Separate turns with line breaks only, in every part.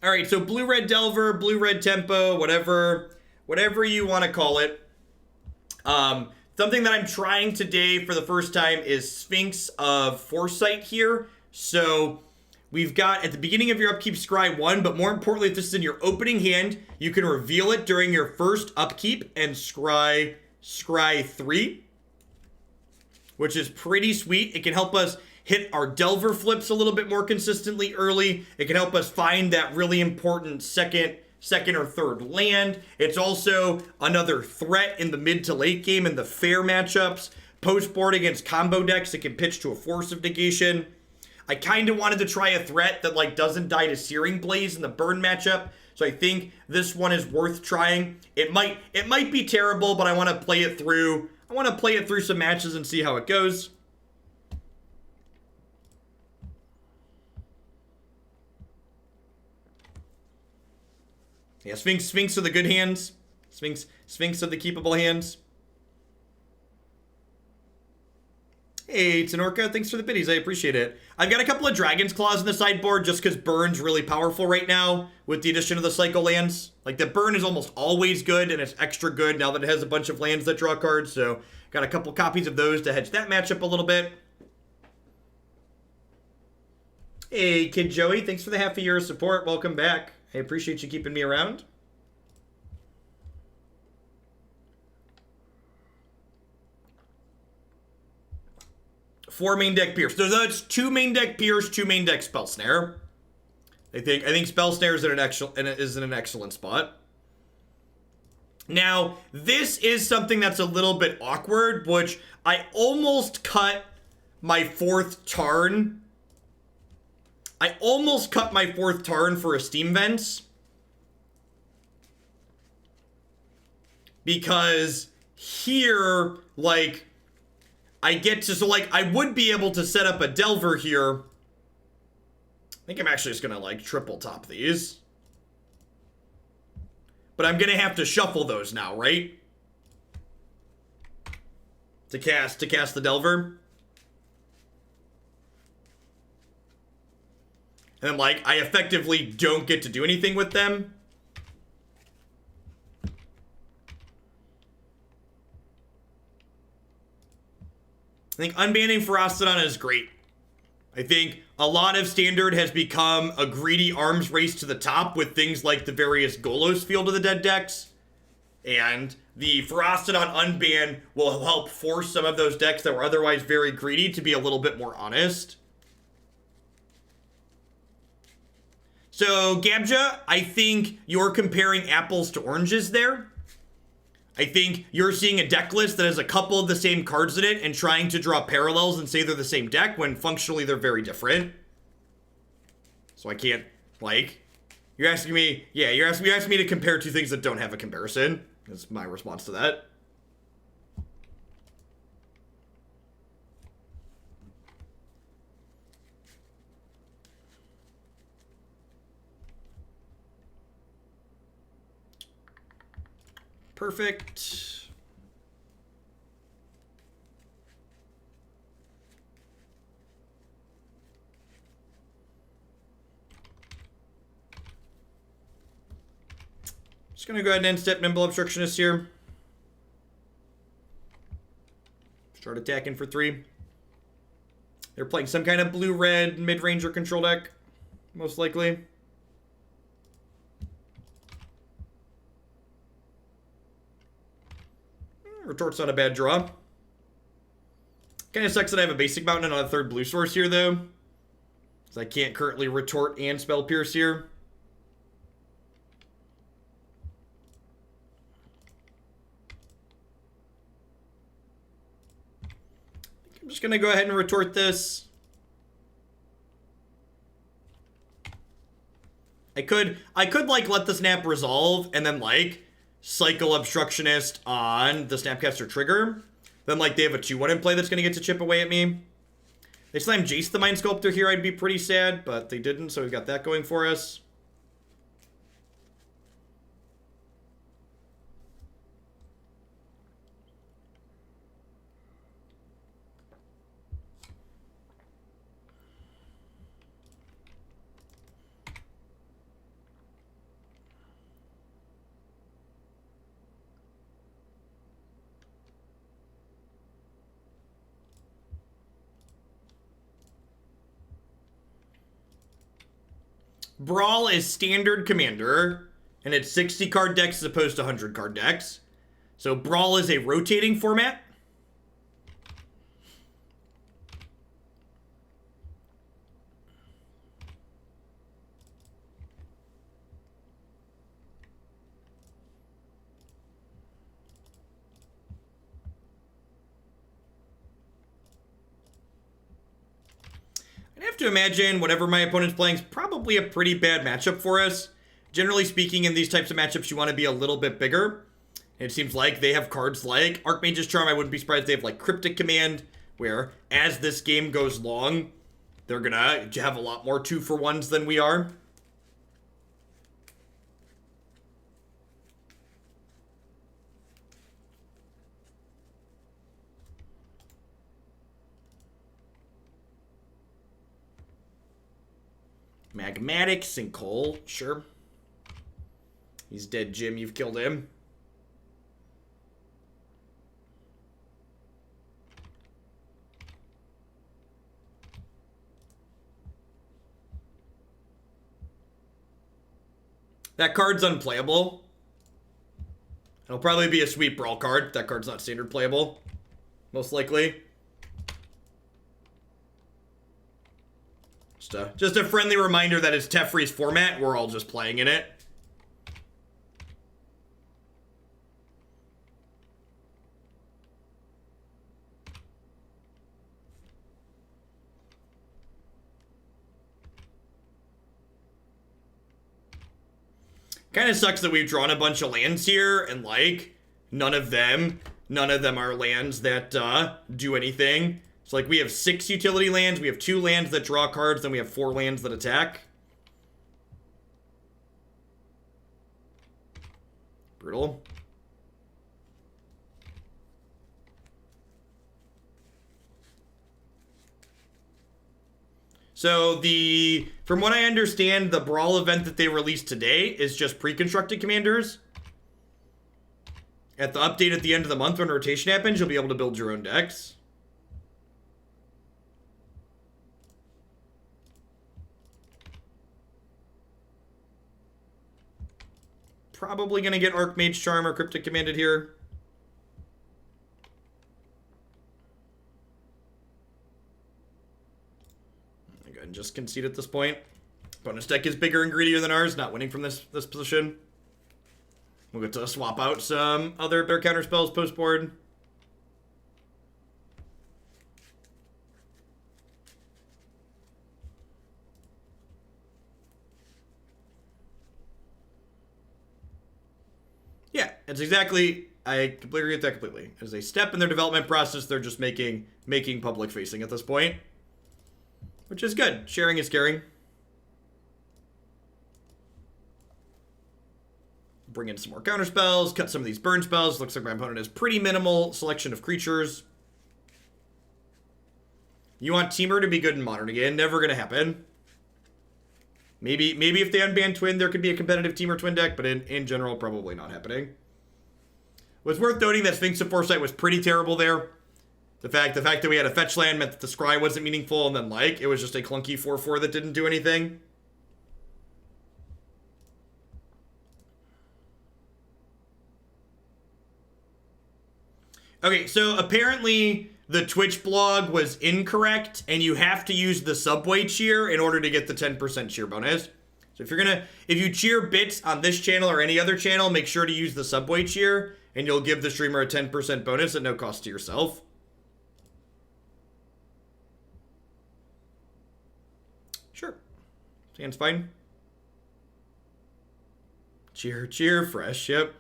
All right, so blue-red Delver, blue-red Tempo, whatever you want to call it. Something that I'm trying today for the first time is Sphinx of Foresight here. So we've got at the beginning of your upkeep scry 1, but more importantly, if this is in your opening hand, you can reveal it during your first upkeep and scry 3, which is pretty sweet. It can help us hit our Delver flips a little bit more consistently early. It can help us find that really important second or third land. It's also another threat in the mid to late game in the fair matchups. Post board against combo decks, it can pitch to a Force of Negation. I kind of wanted to try a threat that like doesn't die to Searing Blaze in the burn matchup. So I think this one is worth trying. It might be terrible, but I want to play it through. I want to play it through some matches and see how it goes. Yeah, Sphinx are the good hands. Sphinx are the keepable hands. Hey, Tenorka, thanks for the biddies. I appreciate it. I've got a couple of Dragon's Claws in the sideboard just because Burn's really powerful right now with the addition of the Cycle lands. Like, the Burn is almost always good, and it's extra good now that it has a bunch of lands that draw cards. So, got a couple copies of those to hedge that matchup a little bit. Hey, Kid Joey, thanks for the half a year of support. Welcome back. I appreciate you keeping me around. Four main deck Pierce. So that's 2 main deck Pierce, 2 main deck Spell Snare. I think Spell Snare is in an excellent spot. Now, this is something that's a little bit awkward, which I almost cut my 4th Tarn. I almost cut my 4th Tarn for Esteem Vents. Because here, like, I get to, so like, I would be able to set up a Delver here. I think I'm actually just gonna, like, triple top these. But I'm gonna have to shuffle those now, right? To cast the Delver. And then, like, I effectively don't get to do anything with them. I think unbanning Ferocidon is great. I think a lot of Standard has become a greedy arms race to the top with things like the various Golos Field of the Dead decks. And the Ferocidon unban will help force some of those decks that were otherwise very greedy to be a little bit more honest. So, Gabja, I think you're comparing apples to oranges there. I think you're seeing a deck list that has a couple of the same cards in it and trying to draw parallels and say they're the same deck when functionally they're very different. So I can't, like, you're asking me to compare 2 things that don't have a comparison. That's my response to that. Perfect. Just gonna go ahead and end step Nimble Obstructionist here. Start attacking for 3. They're playing some kind of blue-red mid-ranger control deck, most likely. Retort's not a bad draw. Kind of sucks that I have a basic mountain and not a 3rd blue source here, though. Because I can't currently retort and spell pierce here. I'm just going to go ahead and retort this. I could like let the snap resolve and then like cycle Obstructionist on the Snapcaster trigger. Then, like, they have a 2-1 in play that's going to get to chip away at me. They slam Jace the Mind Sculptor here, I'd be pretty sad, but they didn't, so we've got that going for us. Brawl is standard commander, and it's 60 card decks as opposed to 100 card decks. So Brawl is a rotating format. I have to imagine whatever my opponent's playing is probably a pretty bad matchup for us. Generally speaking, in these types of matchups, you want to be a little bit bigger. It seems like they have cards like Archmage's Charm. I wouldn't be surprised if they have like Cryptic Command, where as this game goes long, they're gonna have a lot more 2-for-1s than we are. Magmatic Sinkhole, sure. He's dead, Jim. You've killed him. That card's unplayable. It'll probably be a sweet Brawl card. That card's not standard playable. Most likely. Just a friendly reminder that it's Teferi's format. We're all just playing in it. Kind of sucks that we've drawn a bunch of lands here, and like, none of them are lands that do anything. So like, we have 6 utility lands, we have 2 lands that draw cards, then we have 4 lands that attack. Brutal. So from what I understand, the Brawl event that they released today is just pre-constructed commanders. At the update at the end of the month when rotation happens, you'll be able to build your own decks. Probably going to get Archmage Charm or Cryptic Commanded here. And just concede at this point. Opponent's deck is bigger and greedier than ours, not winning from this position. We'll get to swap out some other bear counter spells post board. Yeah, it's exactly, I completely agree with that completely. As a step in their development process, they're just making public facing at this point. Which is good. Sharing is caring. Bring in some more counter spells, cut some of these burn spells. Looks like my opponent has pretty minimal selection of creatures. You want Temur to be good in Modern again. Never gonna happen. Maybe if they unban Twin, there could be a competitive Temur Twin deck, but in general, probably not happening. What's worth noting that Sphinx of Foresight was pretty terrible there. The fact that we had a fetch land meant that the scry wasn't meaningful, and then like it was just a clunky 4/4 that didn't do anything. Okay, so apparently the Twitch blog was incorrect, and you have to use the Subway cheer in order to get the 10% cheer bonus. So if you cheer bits on this channel or any other channel, make sure to use the Subway cheer, and you'll give the streamer a 10% bonus at no cost to yourself. Sure. Sounds fine. Cheer, fresh, yep.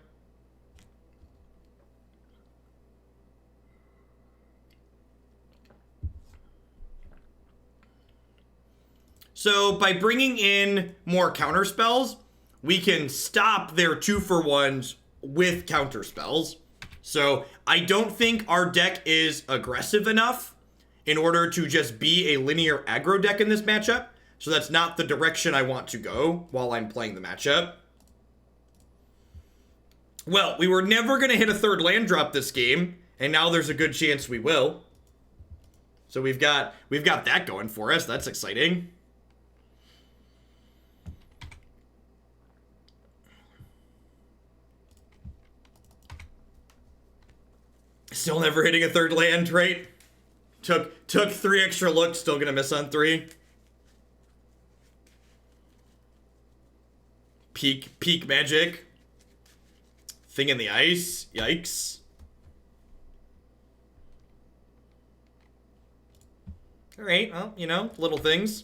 So by bringing in more counter spells, we can stop their 2-for-1s with counter spells. So I don't think our deck is aggressive enough in order to just be a linear aggro deck in this matchup. So that's not the direction I want to go while I'm playing the matchup. Well, we were never going to hit a 3rd land drop this game, and now there's a good chance we will. So we've got that going for us. That's exciting. Still never hitting a third land, right? Took 3 extra looks, still gonna miss on 3. Peak magic. Thing in the ice. Yikes. Alright, well, you know, little things.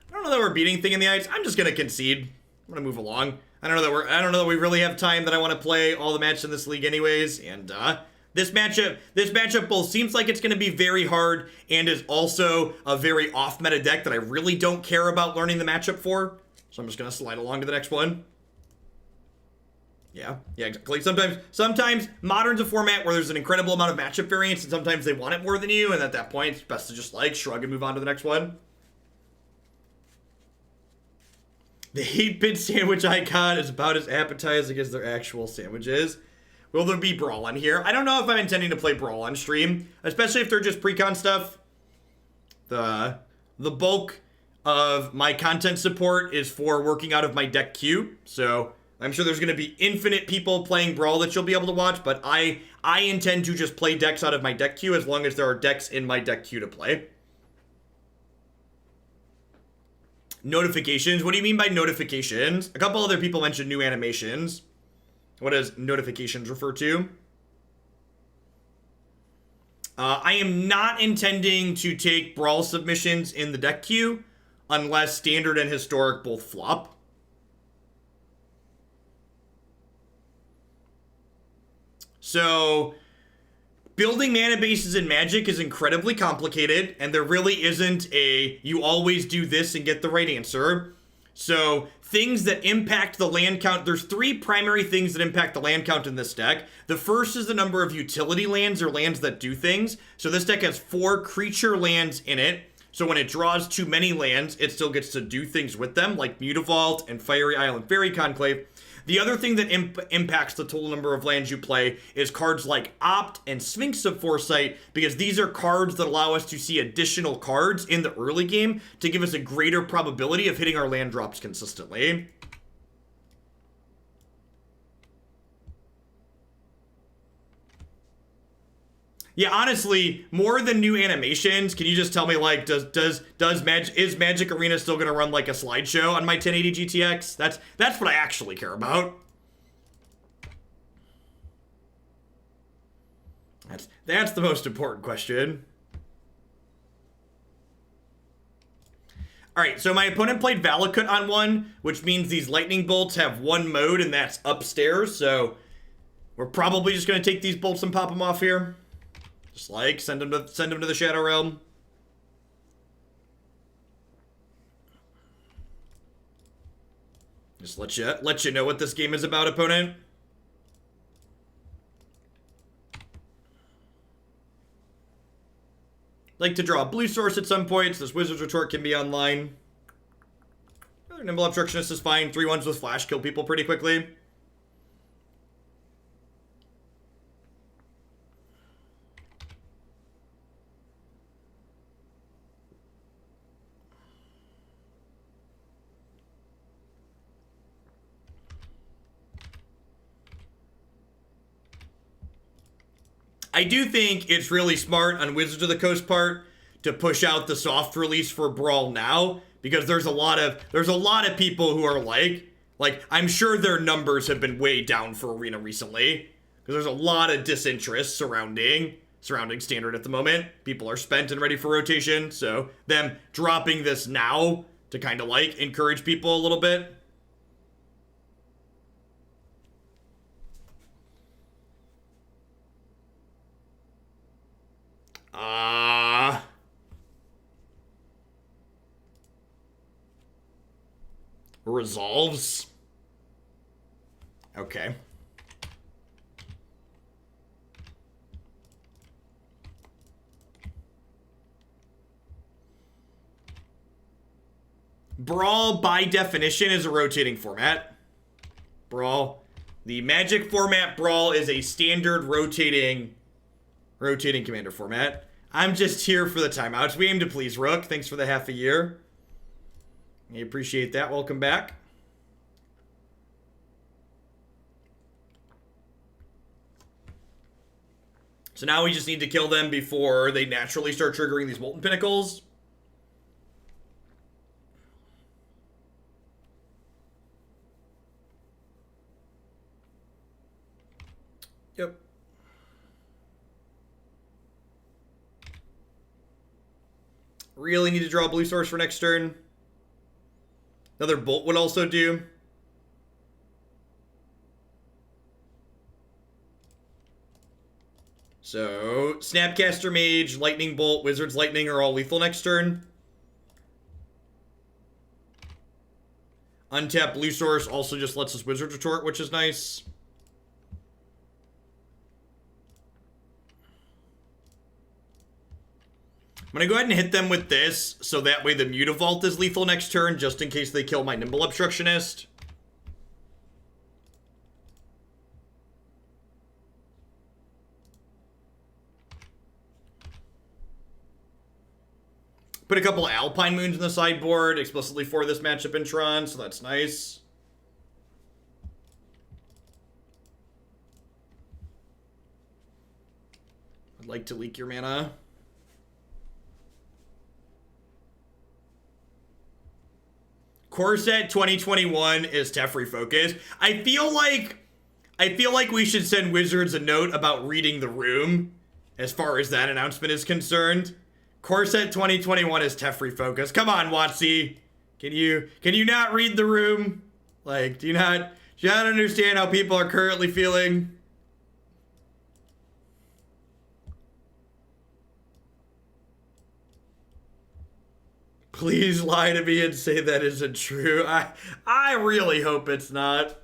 I don't know that we're beating Thing in the Ice. I'm just gonna concede. I'm gonna move along. I don't know that we really have time that I want to play all the matches in this league anyways, and this matchup both seems like it's gonna be very hard and is also a very off-meta deck that I really don't care about learning the matchup for. So I'm just gonna slide along to the next one. Yeah, exactly. Sometimes Modern's a format where there's an incredible amount of matchup variance, and sometimes they want it more than you, and at that point, it's best to just, like, shrug and move on to the next one. The 8-bit sandwich icon is about as appetizing as their actual sandwiches. Will there be Brawl on here? I don't know if I'm intending to play Brawl on stream, especially if they're just pre-con stuff. The bulk of my content support is for working out of my deck queue, so I'm sure there's going to be infinite people playing Brawl that you'll be able to watch, but I intend to just play decks out of my deck queue as long as there are decks in my deck queue to play. Notifications. What do you mean by notifications? A couple other people mentioned new animations. What does notifications refer to? I am not intending to take Brawl submissions in the deck queue unless Standard and Historic both flop. So, building mana bases in Magic is incredibly complicated, and there really isn't a you always do this and get the right answer. So, things that impact the land count, there's 3 primary things that impact the land count in this deck. The first is the number of utility lands or lands that do things. So this deck has 4 creature lands in it. So when it draws too many lands, it still gets to do things with them, like Mutavault and Fiery Isle and Fairy Conclave. The other thing that impacts the total number of lands you play is cards like Opt and Sphinx of Foresight, because these are cards that allow us to see additional cards in the early game to give us a greater probability of hitting our land drops consistently. Yeah, honestly, more than new animations, can you just tell me, like, is Magic Arena still gonna run like a slideshow on my 1080 GTX? That's what I actually care about. That's the most important question. Alright, so my opponent played Valakut on 1, which means these lightning bolts have 1 mode, and that's upstairs, so we're probably just gonna take these bolts and pop them off here. Just like send them to the Shadow Realm. Just let you know what this game is about, opponent. Like to draw a blue source at some point, so this Wizard's Retort can be online. Nimble Obstructionist is fine. 3/1s with Flash kill people pretty quickly. I do think it's really smart on Wizards of the Coast part to push out the soft release for Brawl now, because there's a lot of people who are like I'm sure their numbers have been way down for Arena recently, because there's a lot of disinterest surrounding Standard at the moment. People are spent and ready for rotation, so them dropping this now to kind of like encourage people a little bit. Resolves. Okay. Brawl, by definition, is a rotating format. Brawl. The Magic format Brawl is a standard rotating commander format. I'm just here for the timeouts. We aim to please, Rook. Thanks for the half a year. I appreciate that. Welcome back. So now we just need to kill them before they naturally start triggering these Molten Pinnacles. Yep. Really need to draw a blue source for next turn. Another bolt would also do. So, Snapcaster Mage, Lightning Bolt, Wizard's Lightning are all lethal next turn. Untap blue source also just lets us Wizard Retort, which is nice. I'm going to go ahead and hit them with this, so that way the Mutavault is lethal next turn, just in case they kill my Nimble Obstructionist. Put a couple Alpine Moons in the sideboard, explicitly for this matchup in Tron, so that's nice. I'd like to leak your mana. Core Set 2021 is Teferi focused. I feel like we should send Wizards a note about reading the room as far as that announcement is concerned. Core Set 2021 is Teferi focused. Come on, WotC. Can you not read the room? Like, do you not understand how people are currently feeling? Please lie to me and say that isn't true. I really hope it's not.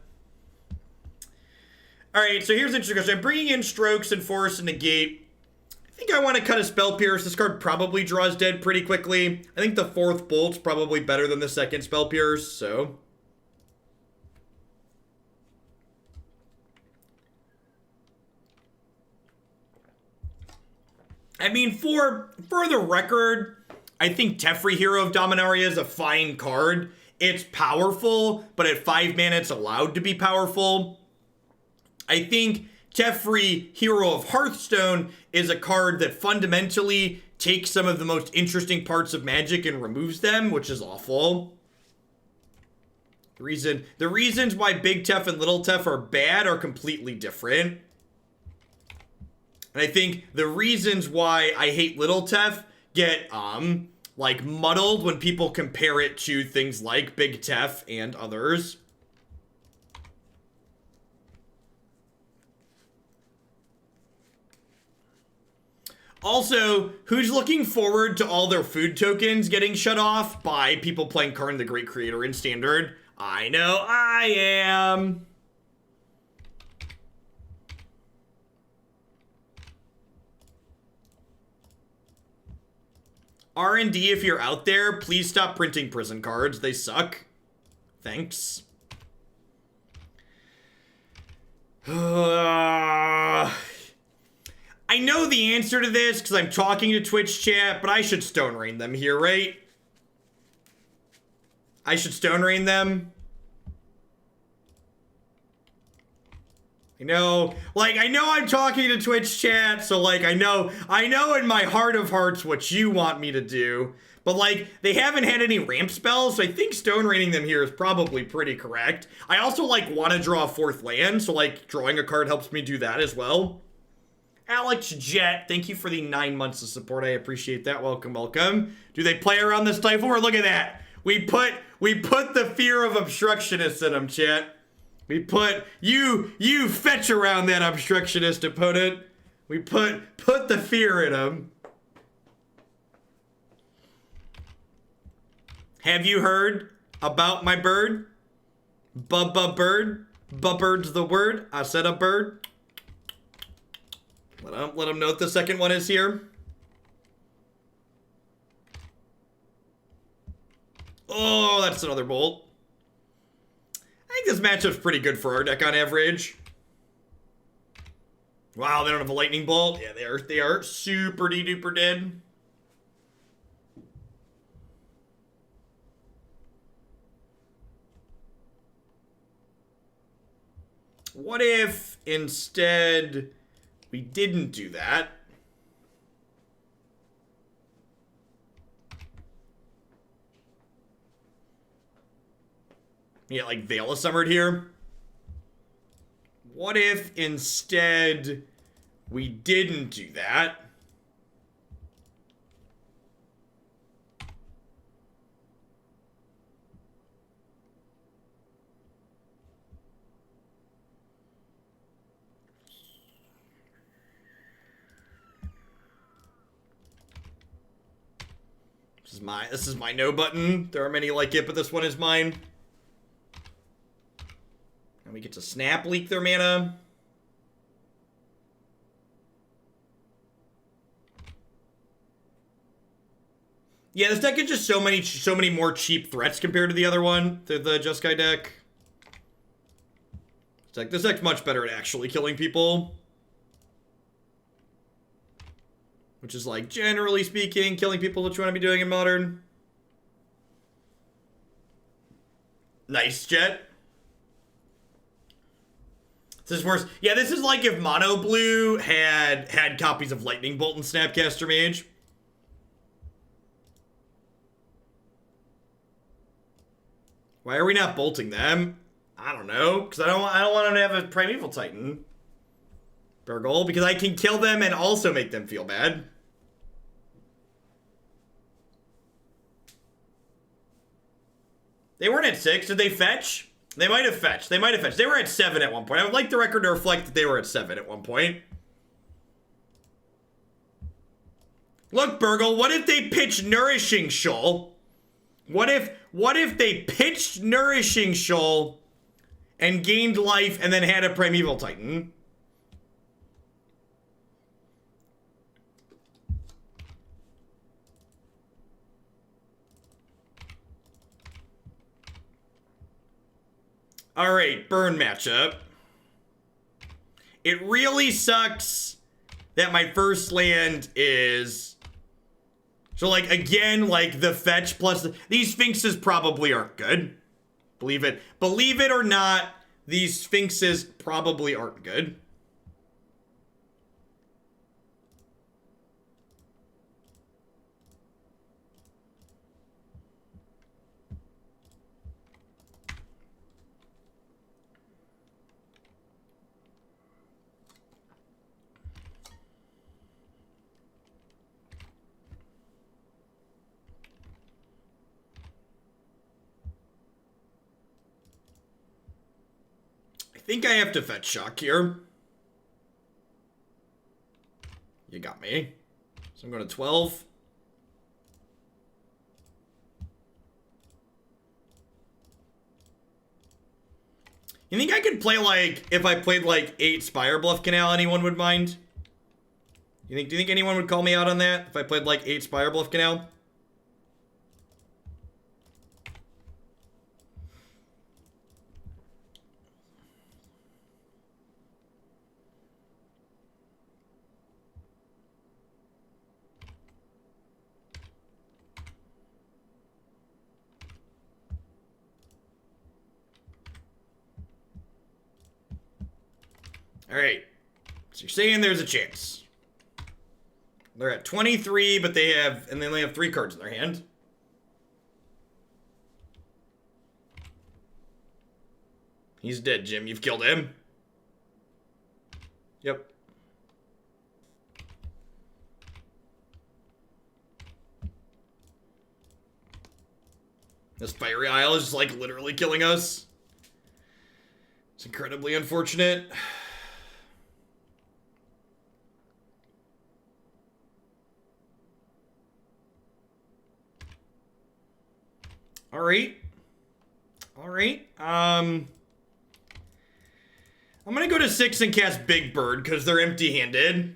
Alright, so here's the interesting question. I'm bringing in Strokes and Force and Negate. I think I want to cut a Spell Pierce. This card probably draws dead pretty quickly. I think the fourth Bolt's probably better than the second Spell Pierce, so... I mean, for the record... I think Teferi, Hero of Dominaria is a fine card. It's powerful, but at 5 mana it's allowed to be powerful. I think Teferi, Hero of Hearthstone is a card that fundamentally takes some of the most interesting parts of Magic and removes them, which is awful. The reasons why Big Tef and Little Tef are bad are completely different. And I think the reasons why I hate Little Tef get like muddled when people compare it to things like Big Tef and others. Also, who's looking forward to all their food tokens getting shut off by people playing Karn the Great Creator in Standard? I know I am. R&D, if you're out there, please stop printing prison cards. They suck. Thanks. I know the answer to this because I'm talking to Twitch chat, but I should Stone Rain them here, right? I should Stone Rain them. I know I'm talking to Twitch chat, so like I know in my heart of hearts what you want me to do, but like they haven't had any ramp spells, so I think Stone Raining them here is probably pretty correct. I also like want to draw a 4th land, so like drawing a card helps me do that as well. Alex Jet, thank you for the 9 months of support. I appreciate that. Welcome, welcome. Do they play around this Typhloid? Look at that. We put the fear of obstructionists in them, chat. We put you fetch around that obstructionist opponent. We put the fear in him. Have you heard about my bird? Bird. Bird's the word. I said a bird. Let him know what the second one is here. Oh, that's another bolt. I think this matchup's pretty good for our deck on average. Wow, they don't have a lightning bolt. Yeah, they are super duper dead. What if instead We didn't do that. Yeah, like Veil of Summered here. What if instead we didn't do that? This is my no button. There are many like it, but this one is mine. And we get to snap leak their mana. Yeah, this deck is just so many more cheap threats compared to the other one, the Jeskai deck. It's like this deck's much better at actually killing people. Which is like, generally speaking, killing people what you want to be doing in Modern. Nice, Jet. This is worse. Yeah, this is like if Mono Blue had copies of Lightning Bolt and Snapcaster Mage. Why are we not bolting them? I don't know, because I don't want them to have a Primeval Titan. Burgle, because I can kill them and also make them feel bad. They weren't at 6. Did they fetch? They might have fetched. They might have fetched. They were at 7 at one point. I would like the record to reflect that they were at 7 at one point. Look, Burgle, what if they pitched Nourishing Shoal? What if they pitched Nourishing Shoal and gained life and then had a Primeval Titan? All right, burn matchup. It really sucks that my first land is... So, like, again, like, the fetch plus... These Sphinxes probably aren't good. Believe it. Believe it or not, these Sphinxes probably aren't good. I think I have to fetch Shock here. You got me. So I'm going to 12. You think I could play, like, if I played, like, 8 Spire Bluff Canal, anyone would mind? Do you think anyone would call me out on that if I played, like, 8 Spire Bluff Canal? Alright. So you're saying there's a chance. They're at 23, but they only have 3 cards in their hand. He's dead, Jim. You've killed him. Yep. This Fiery Isle is just, like, literally killing us. It's incredibly unfortunate. Alright. Alright. I'm gonna go to 6 and cast Big Bird, because they're empty-handed.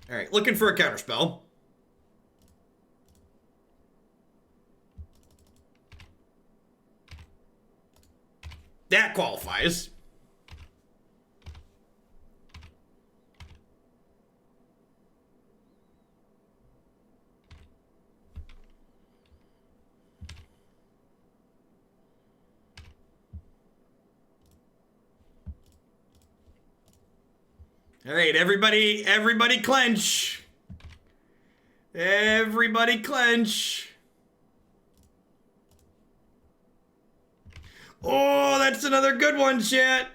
Alright, looking for a counterspell. That qualifies. All right, everybody clench. Everybody clench. Oh, that's another good one, chat.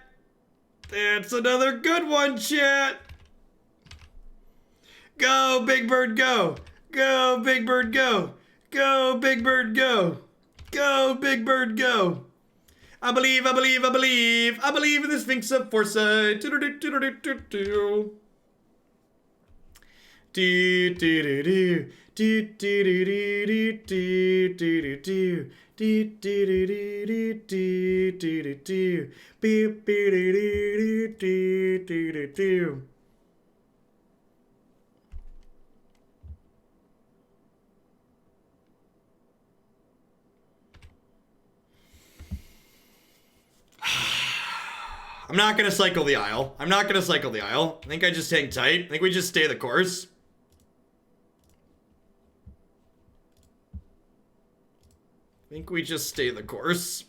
That's another good one, chat. Go, Big Bird, go. Go, Big Bird, go. Go, Big Bird, go. Go, Big Bird, go. I believe, I believe, I believe. I believe in the Sphinx of Foresight. Do do do do do do. Do do do do. Do do do do do do do do. Do do do do do do do do. Beep beep do do do do do do. I'm not gonna cycle the aisle. I'm not gonna cycle the aisle. I think I just hang tight. I think we just stay the course. I think we just stay the course.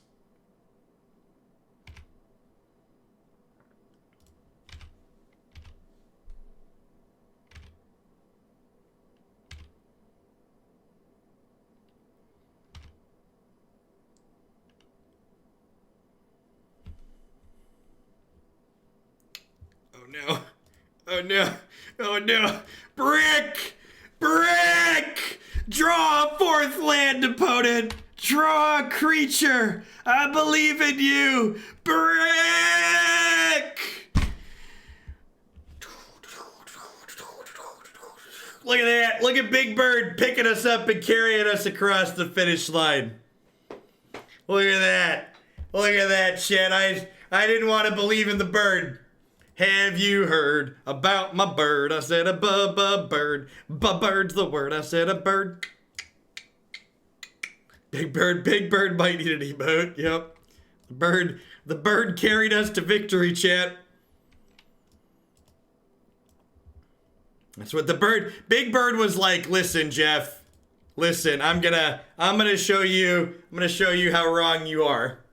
Oh no. Oh no. Oh no. Brick! Brick! Draw a fourth land opponent! Draw a creature! I believe in you! Brick! Look at that! Look at Big Bird picking us up and carrying us across the finish line. Look at that! Look at that shit! I didn't want to believe in the bird. Have you heard about my bird? I said a bird. Bird's the word. I said a bird. Big Bird might need an emote. Yep. The bird carried us to victory, chat. That's what Big Bird was like, listen, Jeff. Listen, I'm gonna show you how wrong you are.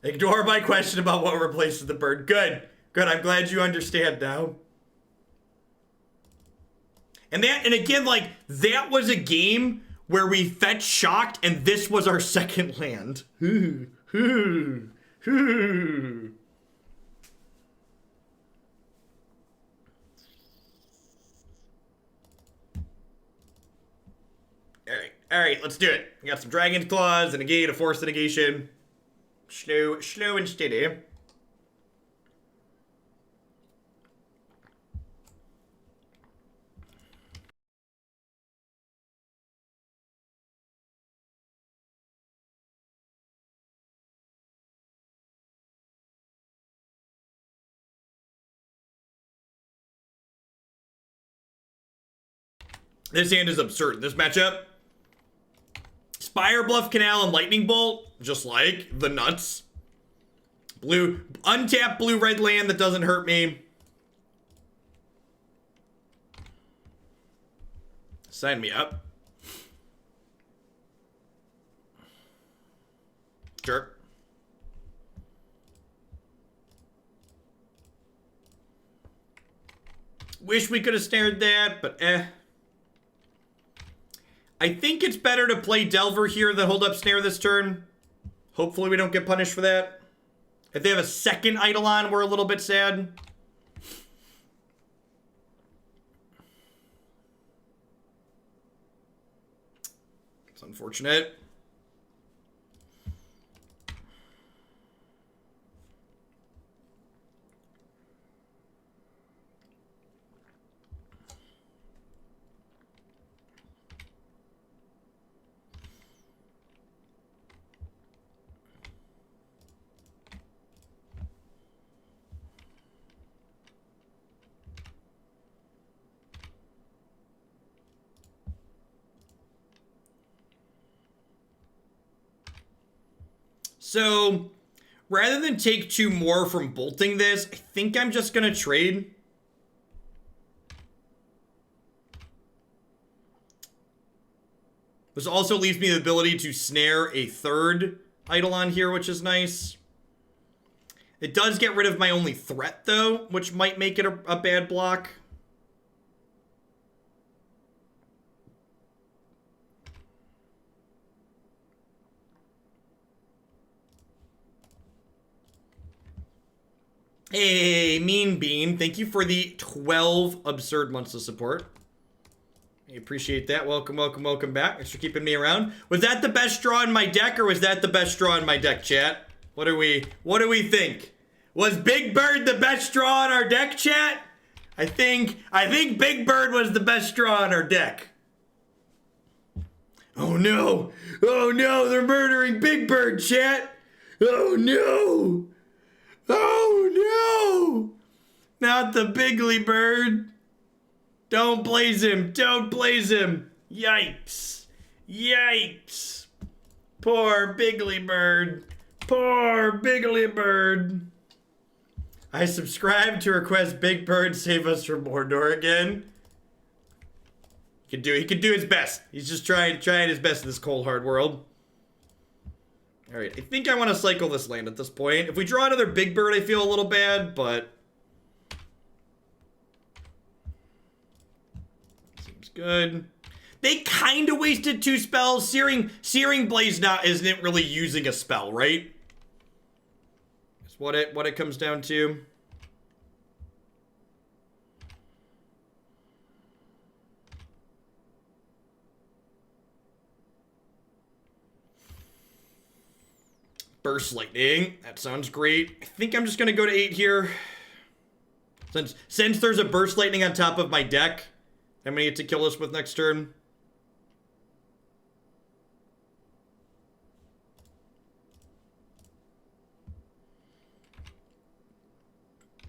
Ignore my question about what replaces the bird. Good. I'm glad you understand now. And again, like, that was a game where we fetched shocked and this was our second land. Alright, let's do it. We got some Dragon's Claws, a negate, a force the negation. Slow and steady. This hand is absurd. This matchup. Spire, Bluff, Canal, and Lightning Bolt. Just like the nuts. Untapped blue-red land that doesn't hurt me. Sign me up. Sure. Wish we could have snared that, but eh. I think it's better to play Delver here than hold up snare this turn. Hopefully we don't get punished for that. If they have a second Eidolon, we're a little bit sad. It's unfortunate. So, rather than take 2 more from bolting this, I think I'm just gonna trade. This also leaves me the ability to snare a third Eidolon here, which is nice. It does get rid of my only threat, though, which might make it a bad block. Hey, Mean Bean, thank you for the 12 absurd months of support. I appreciate that. Welcome, welcome, welcome back. Thanks for keeping me around. Was that the best draw in my deck, or was that the best draw in my deck, chat? What do we think? Was Big Bird the best draw in our deck, chat? I think Big Bird was the best draw in our deck. Oh no! Oh no, they're murdering Big Bird, chat! Oh no! Oh no! Not the Bigly Bird! Don't blaze him! Don't blaze him! Yikes! Yikes! Poor Bigly Bird! Poor Bigly Bird! I subscribe to request Big Bird save us from Mordor again. He could do his best. He's just trying his best in this cold, hard world. Alright, I think I want to cycle this land at this point. If we draw another Big Bird, I feel a little bad, but... seems good. They kind of wasted 2 spells. Searing Blaze now isn't really using a spell, right? That's what it comes down to. Burst Lightning. That sounds great. I think I'm just going to go to 8 here. Since there's a Burst Lightning on top of my deck, I'm going to get to kill this with next turn.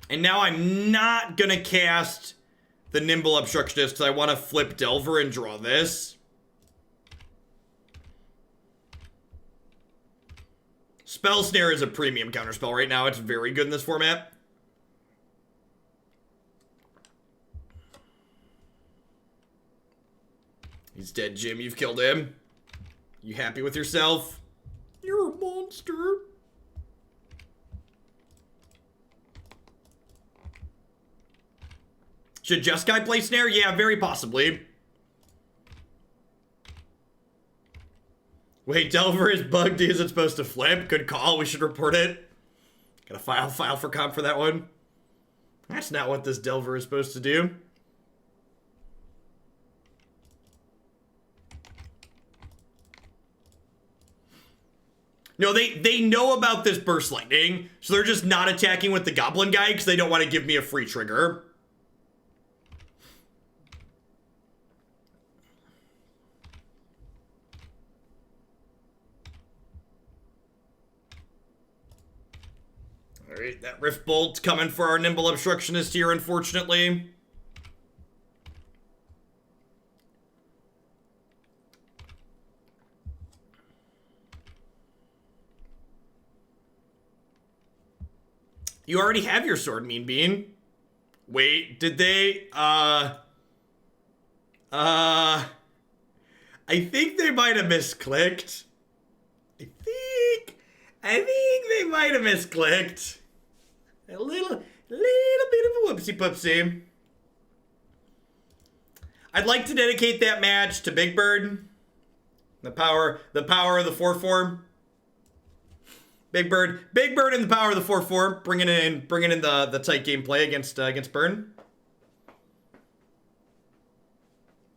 And now I'm not going to cast the Nimble Obstructionist because I want to flip Delver and draw this. Spell Snare is a premium counterspell right now. It's very good in this format. He's dead, Jim. You've killed him. You happy with yourself? You're a monster. Should Jeskai play Snare? Yeah, very possibly. Wait, Delver is bugged. Isn't supposed to flip. Good call. We should report it. Gotta file for comp for that one. That's not what this Delver is supposed to do. No, they know about this Burst Lightning, so they're just not attacking with the Goblin guy because they don't want to give me a free trigger. Alright, that Rift Bolt coming for our Nimble Obstructionist here, unfortunately. You already have your sword, Mean Bean. Wait, did they, I think they might have misclicked. I think they might have misclicked. A little bit of a whoopsie-poopsie. I'd like to dedicate that match to Big Bird. The power of the 4/4. Big Bird and the power of the 4/4, bringing in the tight gameplay against Burn.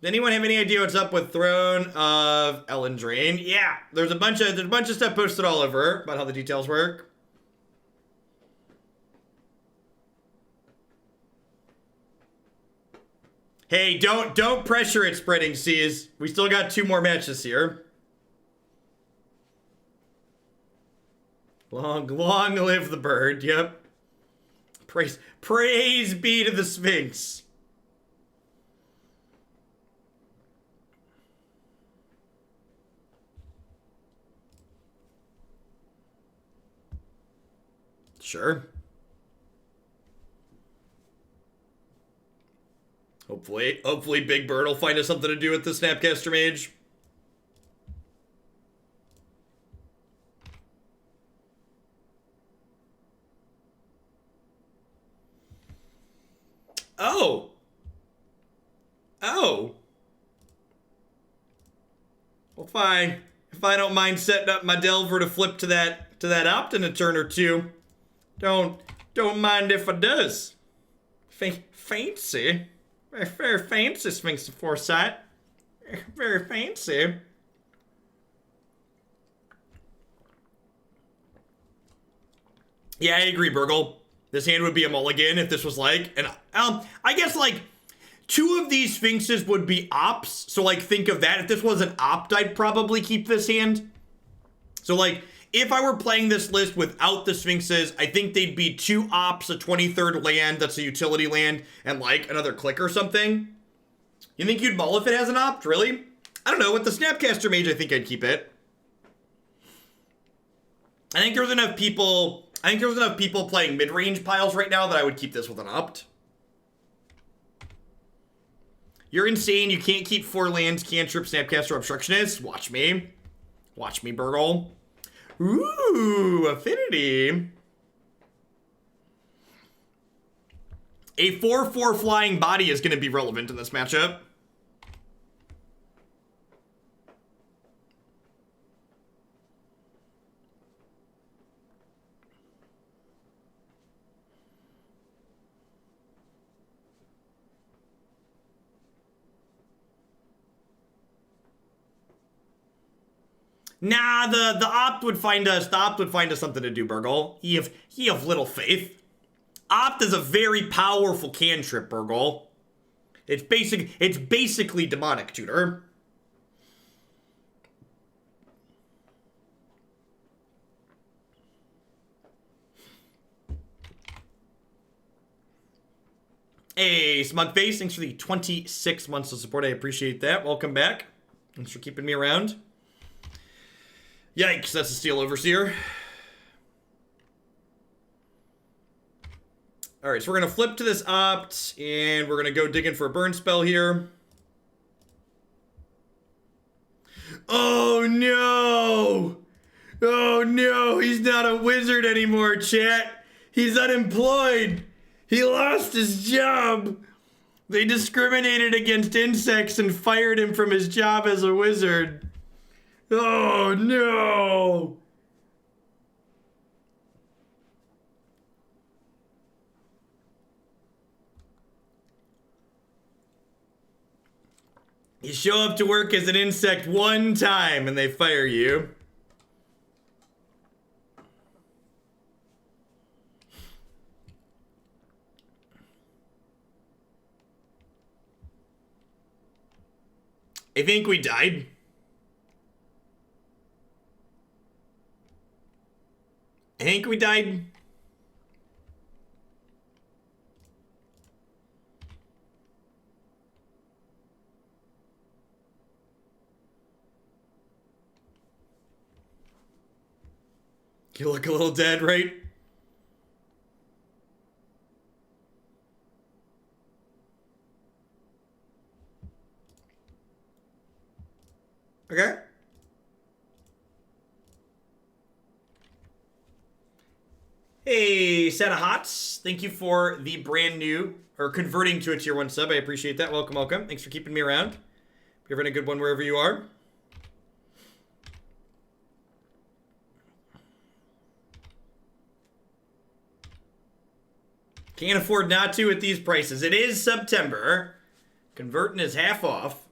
Does anyone have any idea what's up with Throne of Elendraine? Yeah, there's a bunch of stuff posted all over about how the details work. Hey, don't pressure it, Spreading Seas. We still got 2 more matches here. Long live the bird. Yep. Praise be to the Sphinx. Sure. Hopefully Big Bird will find us something to do with the Snapcaster Mage. Oh. Oh. Well, fine. If I don't mind setting up my Delver to flip to that Opt in a turn or two. Don't mind if it does. Fancy. Very fancy, Sphinx of Foresight. Very fancy. Yeah, I agree, Burgle. This hand would be a mulligan if this was like, and I guess like 2 of these Sphinxes would be Ops. So like think of that. If this was an Opt, I'd probably keep this hand. So like if I were playing this list without the Sphinxes, I think they'd be 2 Ops, a 23rd land that's a utility land, and like another click or something. You think you'd mull if it has an Opt, really? I don't know. With the Snapcaster Mage, I think I'd keep it. I think there's enough people playing mid-range piles right now that I would keep this with an Opt. You're insane. You can't keep 4 lands, Cantrip, Snapcaster, Obstructionist. Watch me. Watch me, Burgle. Ooh, Affinity. A 4/4 flying body is going to be relevant in this matchup. Nah, the Opt would find us. The Opt would find us something to do, Burgle. Ye have little faith. Opt is a very powerful cantrip, Burgle. It's basically demonic tutor. Hey, Smugface, thanks for the 26 months of support. I appreciate that. Welcome back. Thanks for keeping me around. Yikes, that's a Steel Overseer. Alright, so we're going to flip to this Opt, and we're going to go digging for a burn spell here. Oh no! Oh no, he's not a wizard anymore, chat. He's unemployed. He lost his job. They discriminated against insects and fired him from his job as a wizard. Oh no! You show up to work as an insect one time and they fire you. I think we died. I think we died. You look a little dead, right? Okay. Hey, Santa Hots. Thank you for the brand new, or converting to a tier 1 sub. I appreciate that. Welcome, welcome. Thanks for keeping me around. You're having a good one wherever you are. Can't afford not to at these prices. It is September. Converting is half off.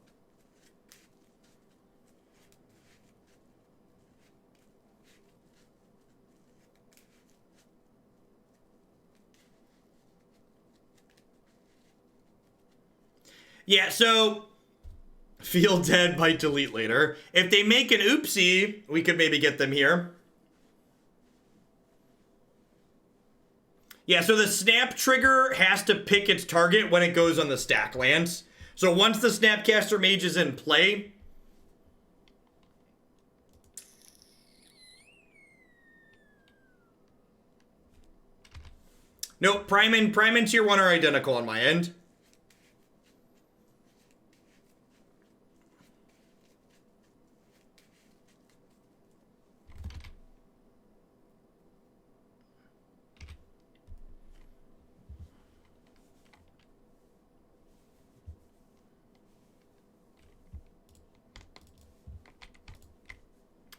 Yeah, so feel dead, might delete later. If they make an oopsie, we could maybe get them here. Yeah, so the snap trigger has to pick its target when it goes on the stack lands. So once the Snapcaster Mage is in play, nope, Prime and Tier 1 are identical on my end.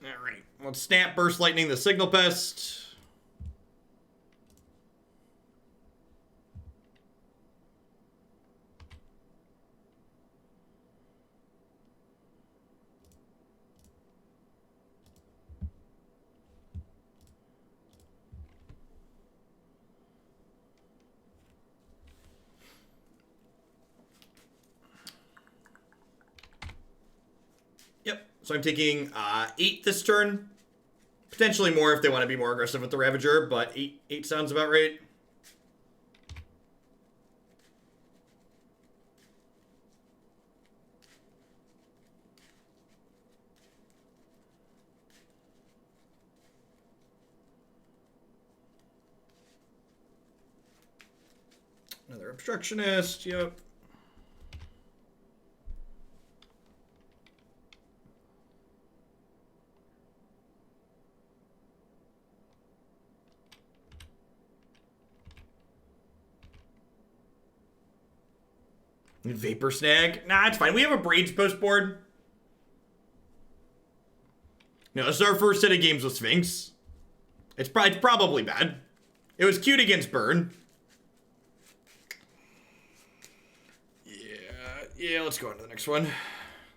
Alright, let's snap Burst Lightning the Signal Pest. Yep, so I'm taking 8 this turn. Potentially more if they want to be more aggressive with the Ravager, but 8 sounds about right. Another Obstructionist, yep. Vapor Snag? Nah, it's fine. We have a Braids Post board. No, this is our first set of games with Sphinx. It's probably bad. It was cute against Burn. Yeah, let's go on to the next one.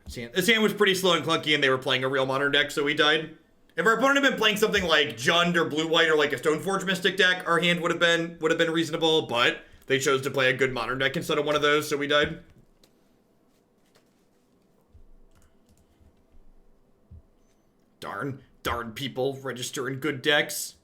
This hand was pretty slow and clunky, and they were playing a real modern deck, so we died. If our opponent had been playing something like Jund or Blue-White or like a Stoneforge Mystic deck, our hand would have been reasonable, but they chose to play a good modern deck instead of one of those, so we died. Darn people registering good decks.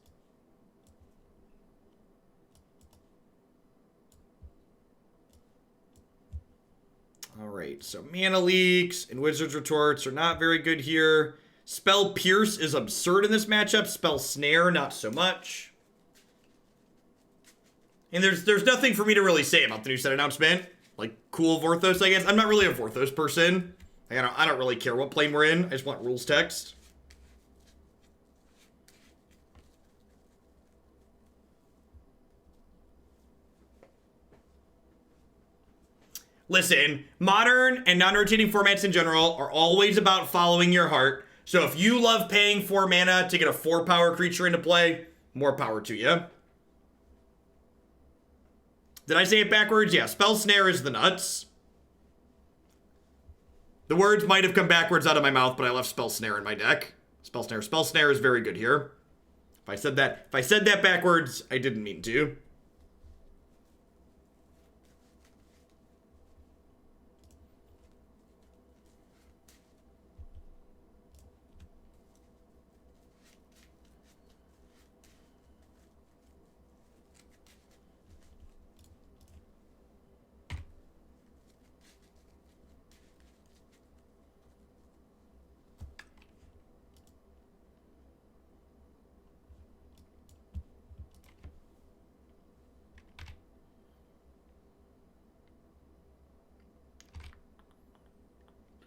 Alright, so Mana Leaks and Wizard's Retorts are not very good here. Spell Pierce is absurd in this matchup. Spell Snare, not so much. And there's nothing for me to really say about the new set announcement. Like, cool Vorthos, I guess. I'm not really a Vorthos person. Like, I don't really care what plane we're in. I just want rules text. Listen, modern and non-rotating formats in general are always about following your heart. So if you love paying 4 mana to get a 4-power creature into play, more power to you. Did I say it backwards? Yeah, Spell Snare is the nuts. The words might have come backwards out of my mouth, but I left Spell Snare in my deck. Spell Snare is very good here. If I said that backwards, I didn't mean to.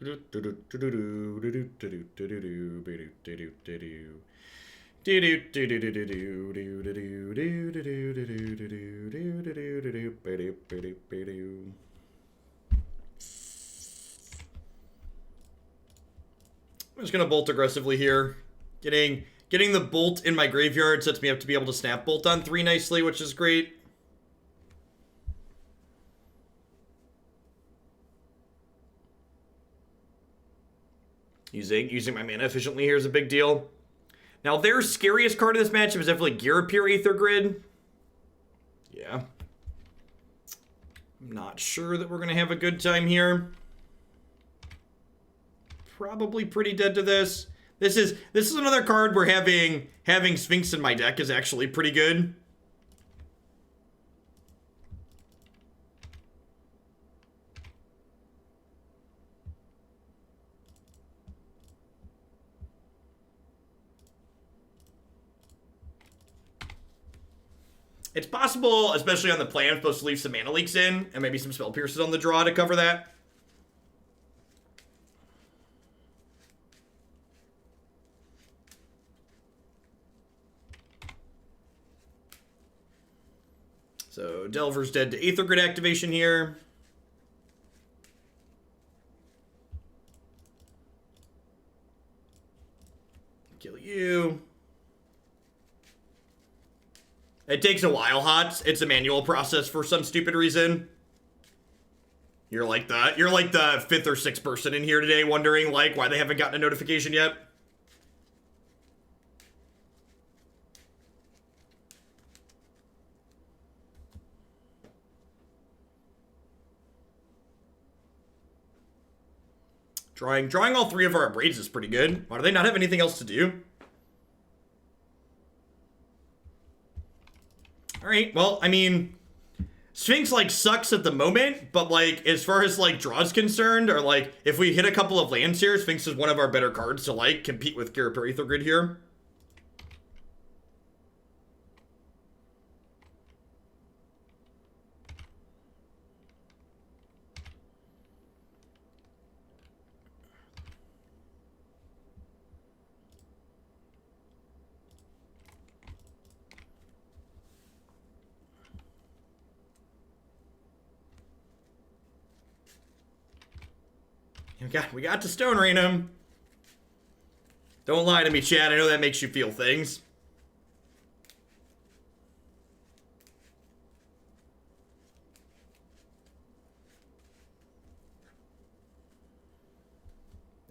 I'm just gonna bolt aggressively here. Getting the bolt in my graveyard sets me up to be able to snap bolt on 3 nicely, which is great. Using my mana efficiently here is a big deal. Now, their scariest card in this matchup is definitely Ghirapur Aether Grid. Yeah. I'm not sure that we're going to have a good time here. Probably pretty dead to this. This is another card where having Sphinx in my deck is actually pretty good. It's possible, especially on the play, I'm supposed to leave some Mana Leaks in, and maybe some Spell Pierces on the draw to cover that. So, Delver's dead to Aether Grid activation here. It takes a while, Hots. It's a manual process for some stupid reason. You're like the fifth or sixth person in here today wondering like why they haven't gotten a notification yet. Drawing all three of our braids is pretty good. Why do they not have anything else to do? Alright, well, I mean, Sphinx, like, sucks at the moment, but, like, as far as, like, draw's concerned, or, like, if we hit a couple of lands here, Sphinx is one of our better cards to, like, compete with Ghirapur Aether Grid here. We got to Stone Rain him. Don't lie to me, Chad. I know that makes you feel things.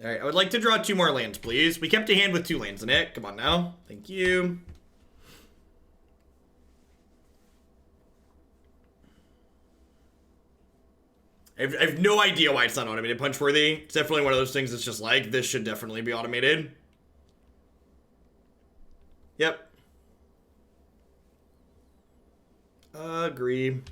Alright, I would like to draw 2 more lands, please. We kept a hand with 2 lands in it. Come on now. Thank you. I have no idea why it's not automated punch worthy. It's definitely one of those things that's just like, this should definitely be automated. Yep. Agree.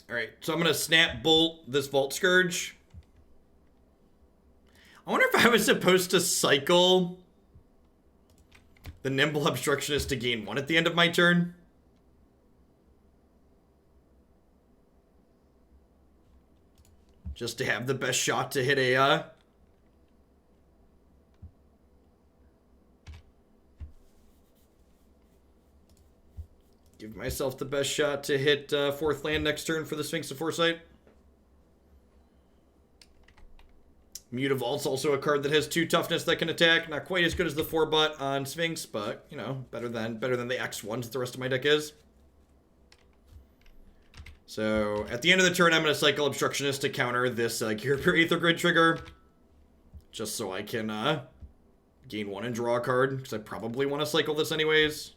Alright, so I'm gonna snap bolt this Vault Scourge. I wonder if I was supposed to cycle the Nimble Obstructionist to gain 1 at the end of my turn. Just to have the best shot to hit a, give myself the best shot to hit 4th land next turn for the Sphinx of Foresight. Mutavault's also a card that has 2 toughness that can attack. Not quite as good as the 4-butt on Sphinx, but, you know, better than the X1s that the rest of my deck is. So, at the end of the turn, I'm going to cycle Obstructionist to counter this Ghirapur Aether Grid trigger. Just so I can gain 1 and draw a card, because I probably want to cycle this anyways.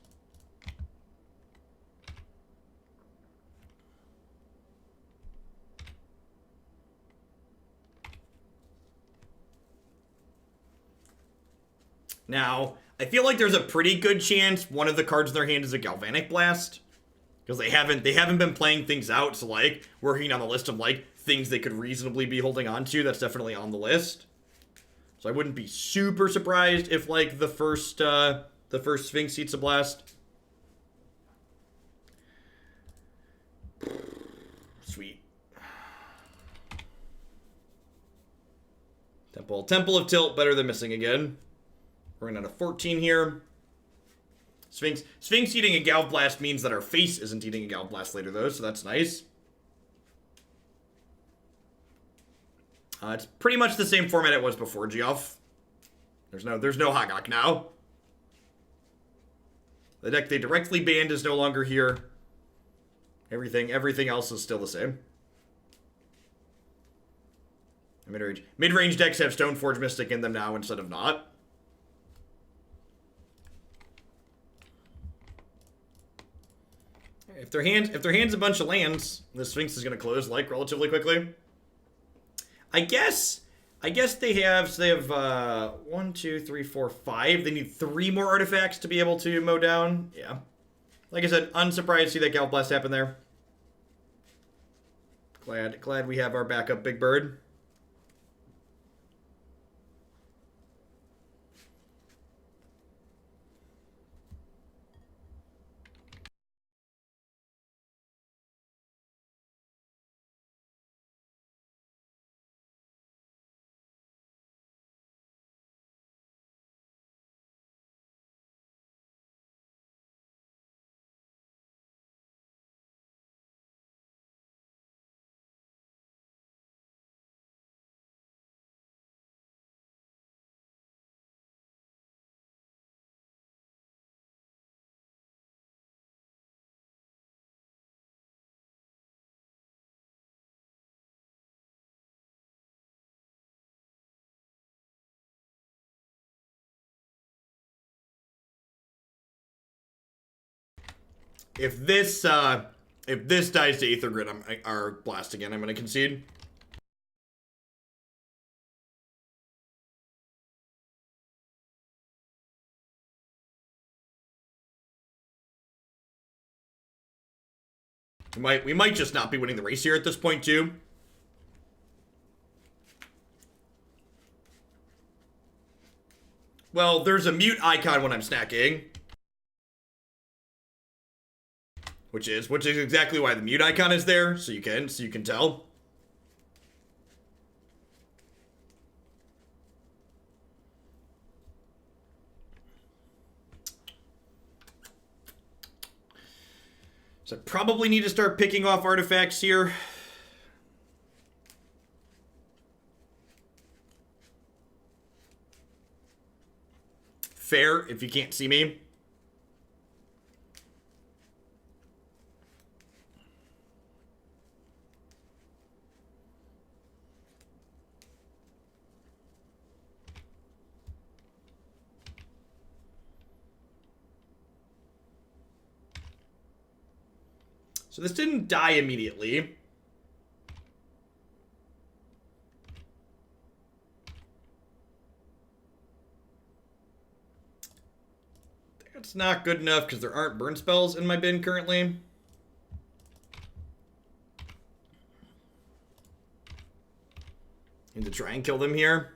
Now, I feel like there's a pretty good chance one of the cards in their hand is a Galvanic Blast. Because they haven't been playing things out, so like, working on the list of like, things they could reasonably be holding on to, that's definitely on the list. So I wouldn't be super surprised if like the first Sphinx eats a blast. Sweet. Temple of Tilt, better than missing again. We're running out of 14 here. Sphinx eating a Galv Blast means that our face isn't eating a Galv Blast later, though, so that's nice. It's pretty much the same format it was before, Geoff. There's no Hagak now. The deck they directly banned is no longer here. Everything else is still the same. Mid-range decks have Stoneforge Mystic in them now instead of not. If their hand's a bunch of lands, the Sphinx is gonna close like relatively quickly. I guess they have 1, 2, 3, 4, 5. They need 3 more artifacts to be able to mow down. Yeah. Like I said, unsurprised to see that Galv Blast happen there. Glad we have our backup Big Bird. if this dies to Aether Grid, or Blast again, I'm gonna concede. We might just not be winning the race here at this point too. Well, there's a mute icon when I'm snacking. Which is exactly why the mute icon is there, so you can tell. So I probably need to start picking off artifacts here. Fair, if you can't see me. So this didn't die immediately. That's not good enough because there aren't burn spells in my bin currently. Need to try and kill them here.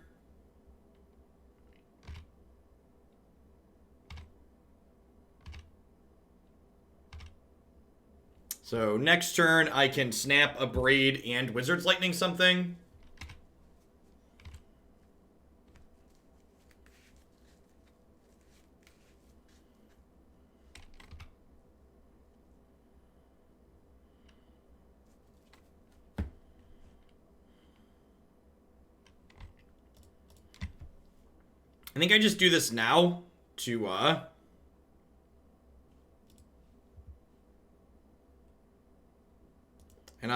So next turn, I can snap, Abrade, and Wizard's Lightning something. I think I just do this now to, and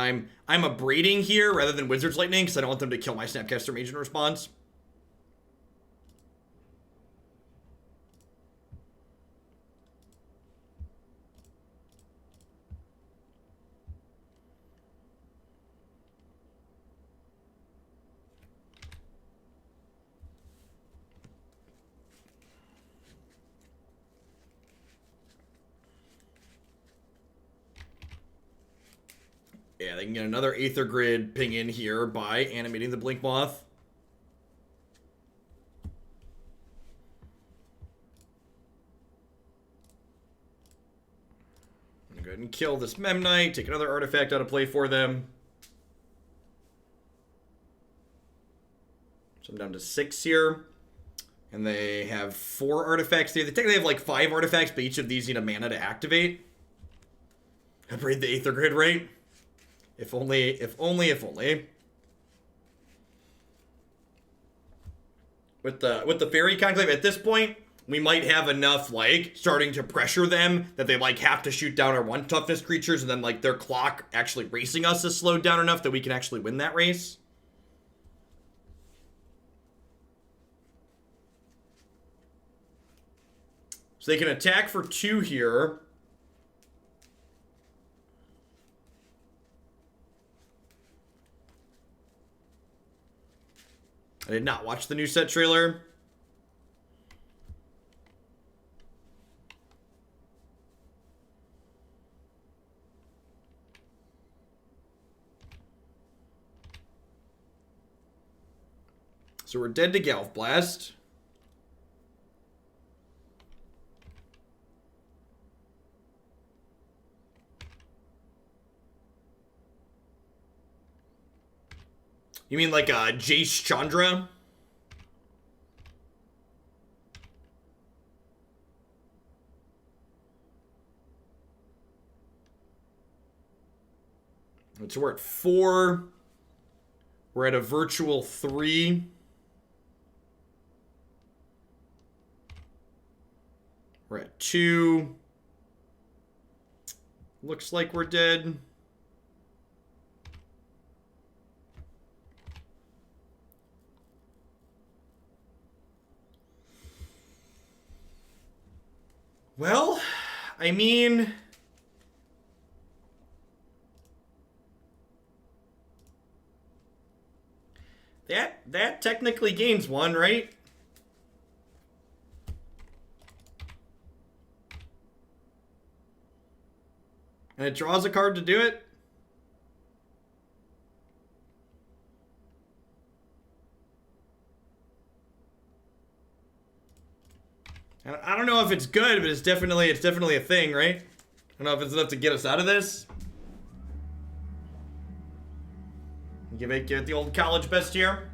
I'm abrading here rather than Wizard's Lightning because I don't want them to kill my Snapcaster Mage in response. Yeah, they can get another Aether Grid ping in here by animating the Blink Moth. I'm gonna go ahead and kill this Memnite, take another artifact out of play for them. So I'm down to 6 here. And they have 4 artifacts here. They technically have like 5 artifacts, but each of these need a mana to activate. Abrade the Aether Grid, right? If only, if only, if only. With the Fairy Conclave, at this point, we might have enough, like, starting to pressure them that they, like, have to shoot down our 1 toughness creatures, and then, like, their clock actually racing us is slowed down enough that we can actually win that race. So they can attack for 2 here. I did not watch the new set trailer. So we're dead to Galv Blast. You mean like Jace Chandra? So we're at 4. We're at a virtual 3. We're at 2. Looks like we're dead. Well, I mean, that technically gains one, right? And it draws a card to do it. I don't know if it's good, but it's definitely a thing, right? I don't know if it's enough to get us out of this. Give it the old college best here.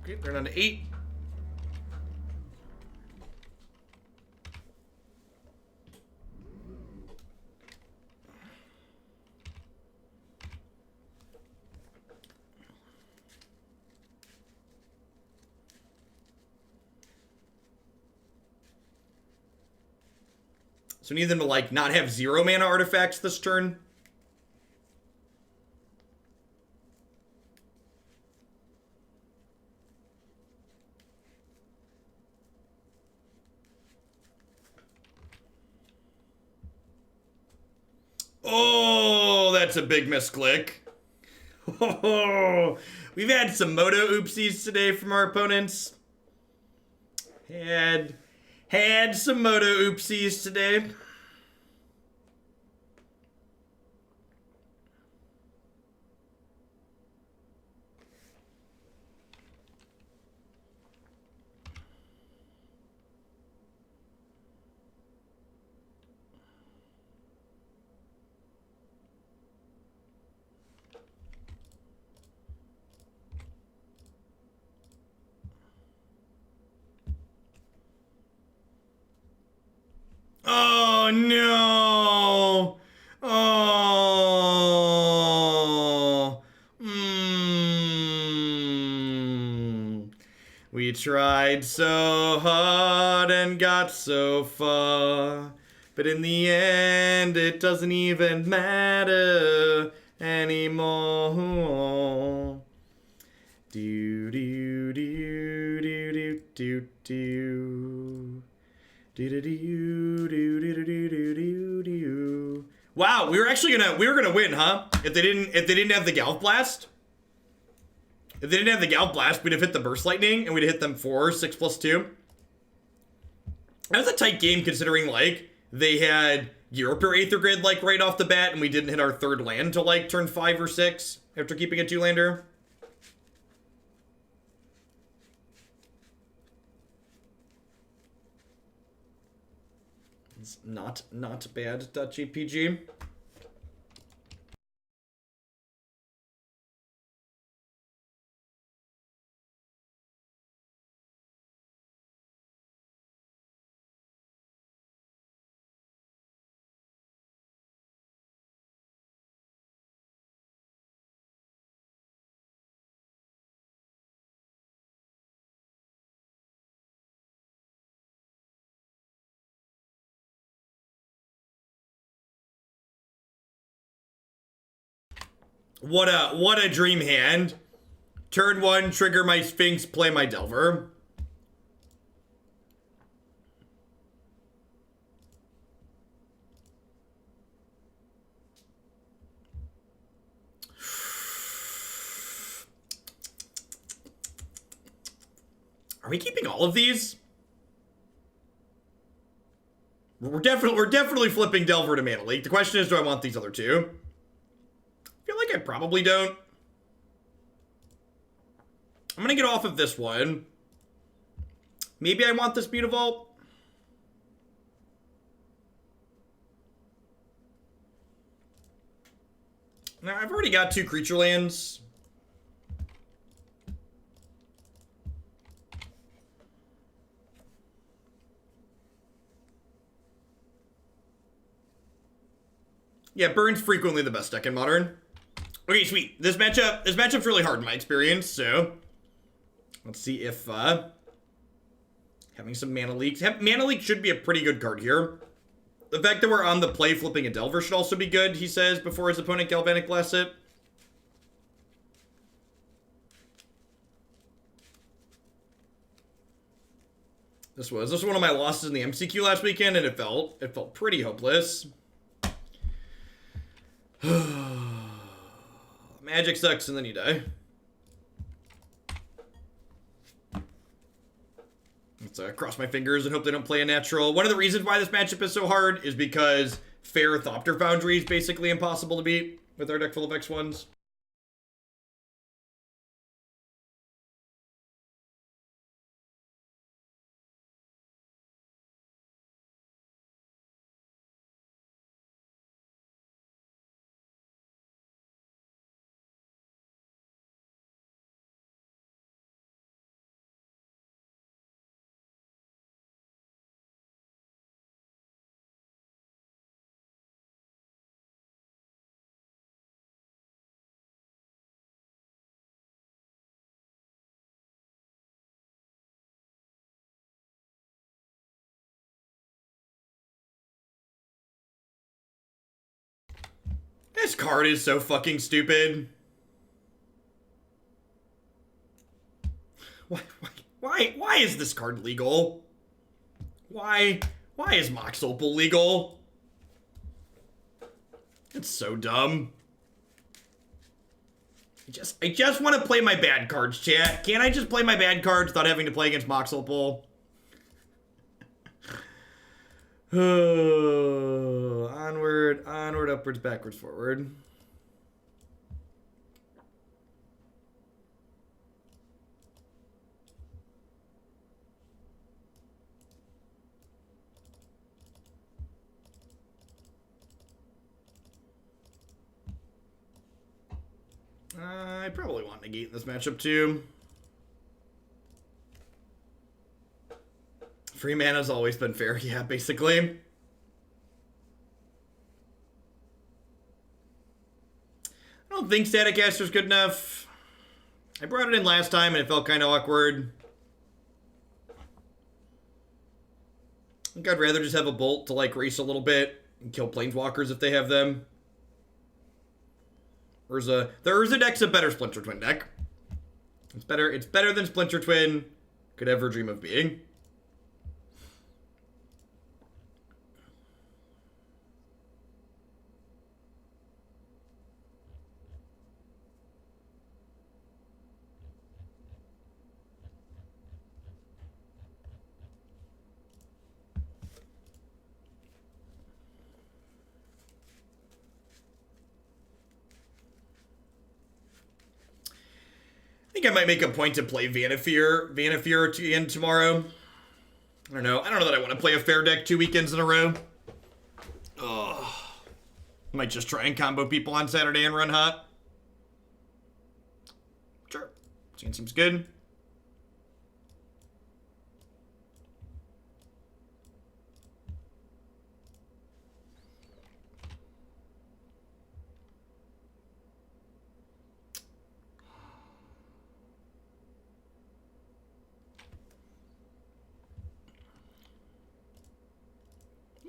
Okay, they're down to 8. So we need them to, like, not have 0 mana artifacts this turn. Oh, that's a big misclick. Oh, we've had some Moto oopsies today from our opponents. Had some Moto oopsies today. Oh, no. Oh. We tried so hard and got so far, but in the end it doesn't even matter anymore. Do do do do do do do. Wow, we were gonna win, huh? If they didn't have the Galv Blast. If they didn't have the Galv Blast, we'd have hit the Burst Lightning and we'd hit them 4, 6+2. That was a tight game considering, like, they had Europe or Aether Grid, like, right off the bat, and we didn't hit our 3rd land until, like, turn 5 or 6 after keeping a 2-lander. It's not bad, .jpg. What a dream hand. Turn 1, trigger my Sphinx, play my Delver. Are we keeping all of these? We're definitely flipping Delver to Mana Leak. The question is, do I want these other 2? I feel like I probably don't. I'm gonna get off of this one. Maybe I want this Mutavault. Now, I've already got 2 creature lands. Yeah, Burn's frequently the best deck in Modern. Okay, sweet. This matchup's really hard in my experience, so let's see if having some Mana Leaks. Mana Leak should be a pretty good card here. The fact that we're on the play flipping a Delver should also be good, he says, before his opponent Galvanic Blasts it. This was one of my losses in the MCQ last weekend, and it felt pretty hopeless. Magic sucks and then you die. Let's cross my fingers and hope they don't play a natural. One of the reasons why this matchup is so hard is because Fair Thopter Foundry is basically impossible to beat with our deck full of X1s. This card is so fucking stupid. Why is this card legal? Why is Mox Opal legal? It's so dumb. I just want to play my bad cards, chat. Can't I just play my bad cards without having to play against Mox Opal? Onward, upwards, backwards, forward. I probably want Negate in this matchup too. Free mana's always been fair, yeah, basically. I don't think Static Caster's good enough. I brought it in last time and it felt kind of awkward. I think I'd rather just have a Bolt to like race a little bit and kill Planeswalkers if they have them. The Urza deck's a better Splinter Twin deck. It's better than Splinter Twin could ever dream of being. I think I might make a point to play Vanasphere again tomorrow. I don't know that I want to play a fair deck 2 weekends in a row. Ugh. Might just try and combo people on Saturday and run hot. Sure. Seems good.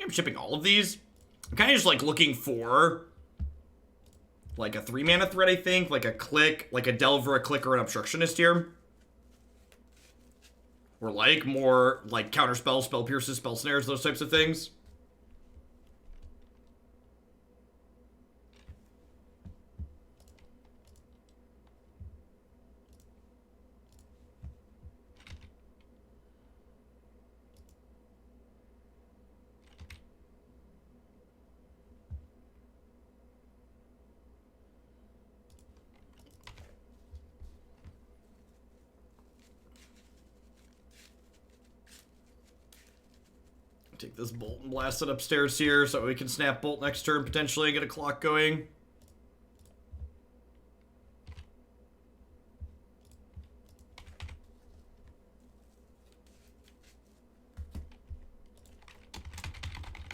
I'm shipping all of these. I'm kind of just like looking for like a 3-mana threat, I think. Like a click, like a Delver, a click, or an Obstructionist here. Or like more like counterspell, spell pierces, spell snares, those types of things. Take this Bolt and blast it upstairs here so we can snap Bolt next turn, potentially get a clock going.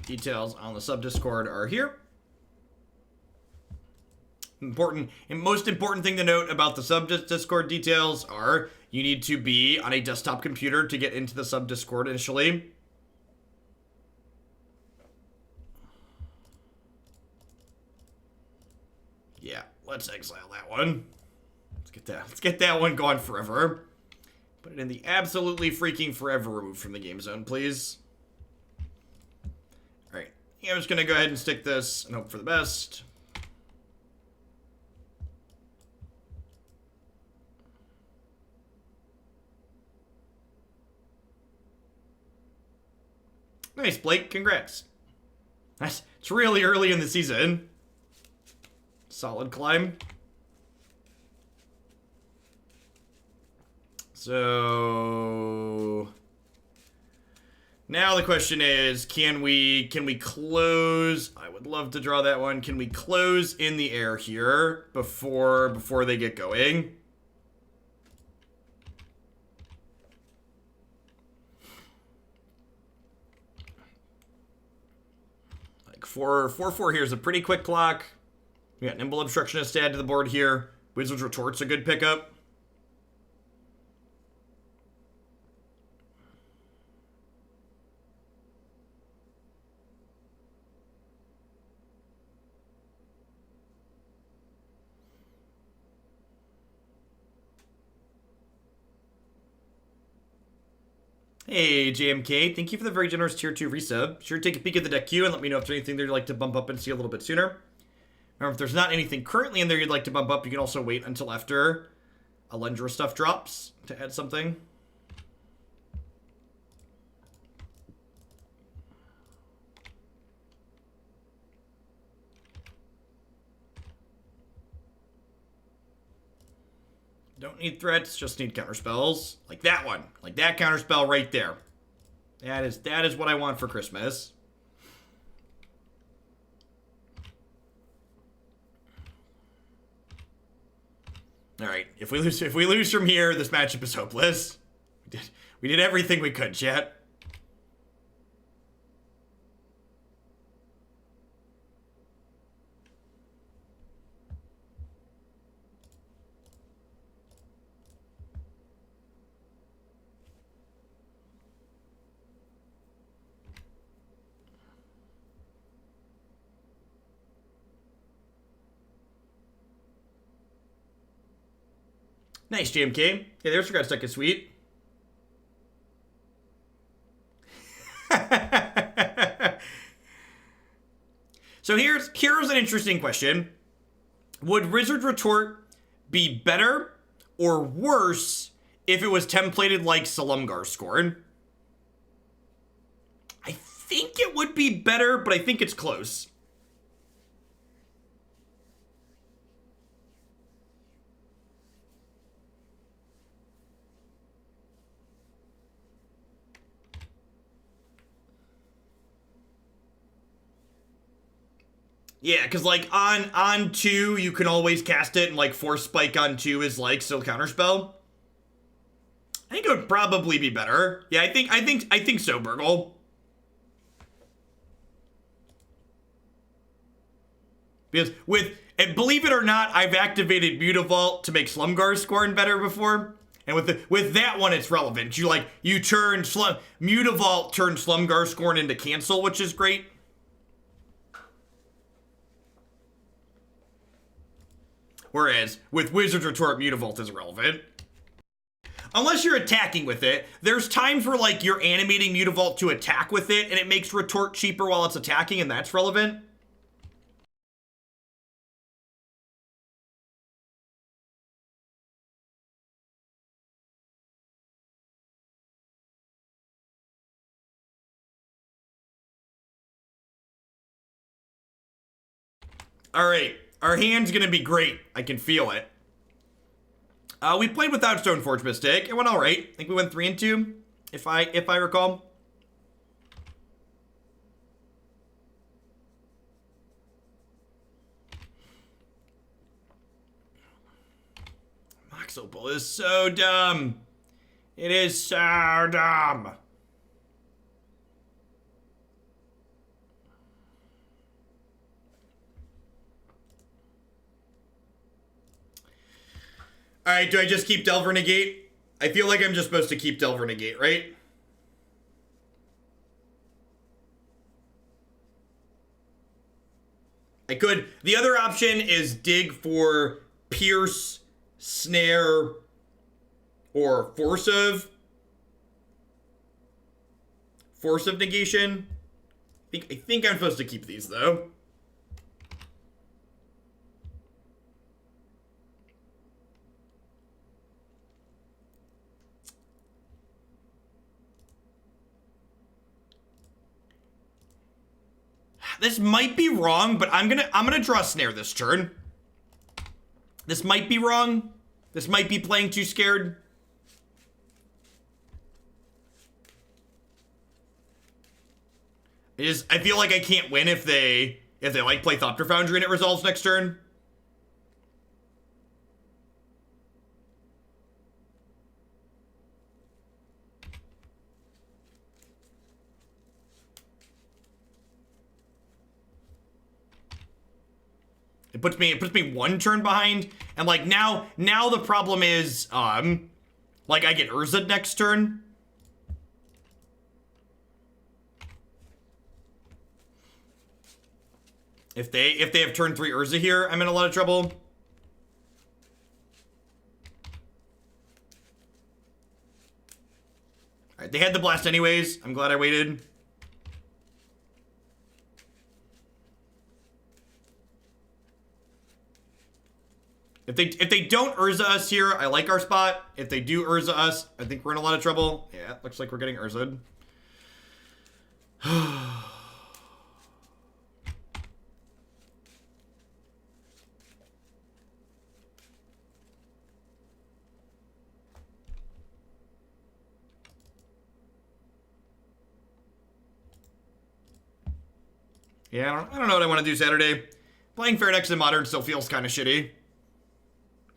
Details on the sub-Discord are here. Important and most important thing to note about the sub-Discord details are you need to be on a desktop computer to get into the sub-Discord initially. Yeah, let's exile that one. Let's get that one gone forever. Put it in the absolutely freaking forever removed from the game zone, please. Alright. Yeah, I'm just gonna go ahead and stick this and hope for the best. Nice, Blake. Congrats. It's really early in the season. Solid climb. So now the question is, can we close? I would love to draw that one. Can we close in the air here before they get going? Like 4-4 here is a pretty quick clock. We got Nimble Obstructionist to add to the board here. Wizard's Retort's a good pickup. Hey, JMK, thank you for the very generous tier 2 resub. Sure, take a peek at the deck queue and let me know if there's anything there you'd like to bump up and see a little bit sooner. Remember, if there's not anything currently in there you'd like to bump up, you can also wait until after Alundra stuff drops to add something. Don't need threats, just need counterspells. Like that one. Like that counterspell right there. That is what I want for Christmas. Alright, if we lose from here, this matchup is hopeless. We did everything we could, chat. Nice, JMK. Hey, there's your guys' second suite. So here's an interesting question. Would Wizard Retort be better or worse if it was templated like Silumgar Scorn? I think it would be better, but I think it's close. Yeah, because like on 2, you can always cast it, and like Force Spike on 2 is like still counterspell. I think it would probably be better. Yeah, I think so, Burgle. Because and believe it or not, I've activated Mutavault to make Silumgar Scorn better before. And with that one, it's relevant. You turn Mutavault turns Silumgar Scorn into cancel, which is great. Whereas with Wizard's Retort, Mutavault is irrelevant. Unless you're attacking with it. There's times where like you're animating Mutavault to attack with it, and it makes Retort cheaper while it's attacking, and that's relevant. Alright, our hand's gonna be great. I can feel it. We played without Stoneforge Mystic. It went alright. I think we went 3-2, if I recall. Mox Opal is so dumb. It is so dumb. Alright, do I just keep Delver Negate? I feel like I'm just supposed to keep Delver Negate, right? I could. The other option is dig for Pierce, Snare, or Force of Negation. I think I'm supposed to keep these, though. This might be wrong, but I'm gonna draw Snare this turn. This might be wrong. This might be playing too scared. I feel like I can't win if they like play Thopter Foundry and it resolves next turn. It puts me one turn behind, and like now the problem is like I get Urza next turn. If they have turn 3 Urza here, I'm in a lot of trouble. Alright, they had the blast anyways. I'm glad I waited. If they don't Urza us here, I like our spot. If they do Urza us, I think we're in a lot of trouble. Yeah, looks like we're getting Urza'd. Yeah, I don't know what I want to do Saturday. Playing Fair decks in Modern still feels kind of shitty.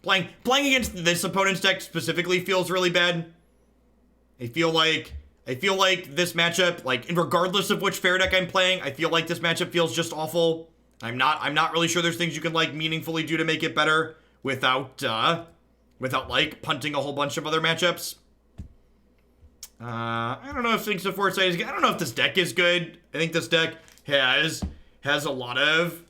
Playing against this opponent's deck specifically feels really bad. I feel like this matchup, like regardless of which Fair deck I'm playing, I feel like this matchup feels just awful. I'm not really sure there's things you can like meaningfully do to make it better without like punting a whole bunch of other matchups. I don't know if Sphinx of Foresight is good. I don't know if this deck is good. I think this deck has a lot of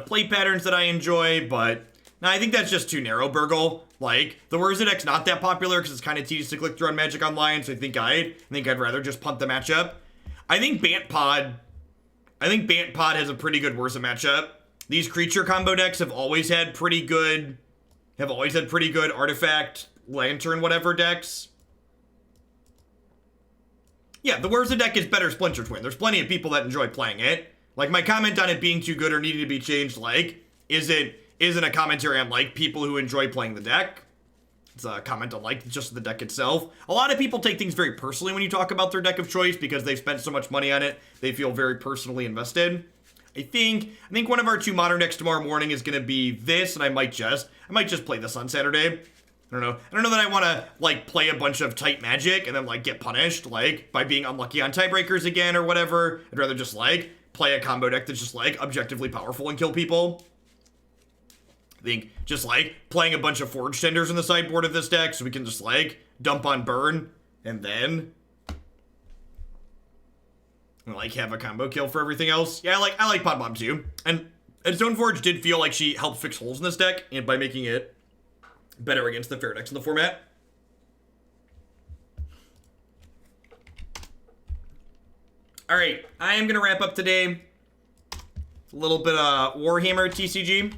play patterns that I enjoy, but no, I think that's just too narrow, Burgle. Like, the Urza deck's not that popular because it's kind of tedious to click through on Magic Online, so I think I'd rather just punt the matchup. I think Bant Pod has a pretty good Urza matchup. These creature combo decks have always had pretty good artifact, lantern, whatever decks. Yeah, the Urza deck is better Splinter Twin. There's plenty of people that enjoy playing it. Like, my comment on it being too good or needing to be changed, like, isn't a commentary on, like, people who enjoy playing the deck. It's a comment on, like, just the deck itself. A lot of people take things very personally when you talk about their deck of choice because they've spent so much money on it. They feel very personally invested. I think one of our 2 Modern decks tomorrow morning is going to be this, and I might just play this on Saturday. I don't know that I want to, like, play a bunch of tight Magic and then, like, get punished, like, by being unlucky on tiebreakers again or whatever. I'd rather just, like, play a combo deck that's just, like, objectively powerful and kill people. I think just, like, playing a bunch of Forge Tenders in the sideboard of this deck so we can just, like, dump on burn and then, like, have a combo kill for everything else. Yeah, I like Pod Bomb too. And Stoneforge did feel like she helped fix holes in this deck and by making it better against the Fair decks in the format. All right, I am going to wrap up today. A little bit of Warhammer TCG.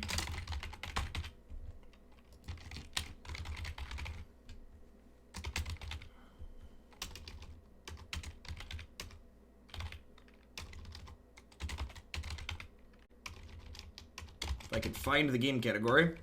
If I could find the game category.